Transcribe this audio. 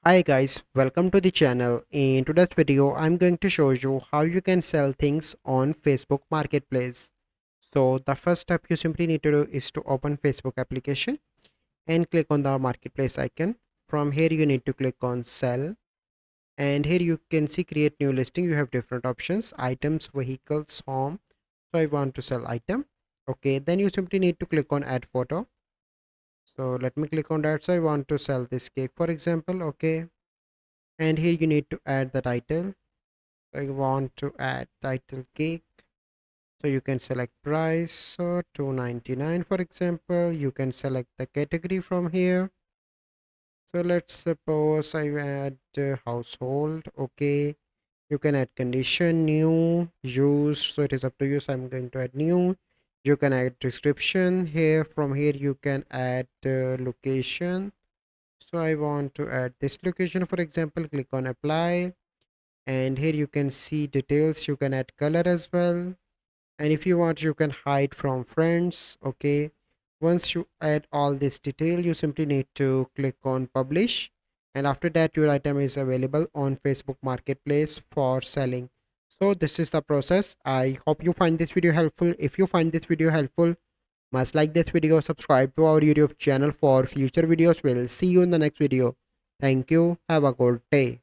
Hi guys, welcome to the channel. In today's video, I'm going to show you how you can sell things on Facebook Marketplace. So the first step you simply need to do is to open Facebook application and click on the marketplace icon. From here you need to click on sell, and here you can see create new listing. You have different options: items, vehicles, home. So I want to sell item. Okay, then you simply need to click on add photo. So let me click on that. So I want to sell this cake, for example. Okay, and here you need to add the title. I want to add title cake, so you can select price, so 299 for example. You can select the category from here, so let's suppose I add household. Okay, you can add condition, new, use, so it is up to you. So I'm going to add new. You can add description here. From here you can add location, so I want to add this location, for example. Click on apply, and here you can see details. You can add color as well, and if you want you can hide from friends. Okay, once you add all this detail, you simply need to click on publish, and after that your item is available on Facebook Marketplace for selling. So this is the process. I hope you find this video helpful. If you find this video helpful, must like this video, subscribe to our YouTube channel for future videos. We'll see you in the next video. Thank you, have a good day.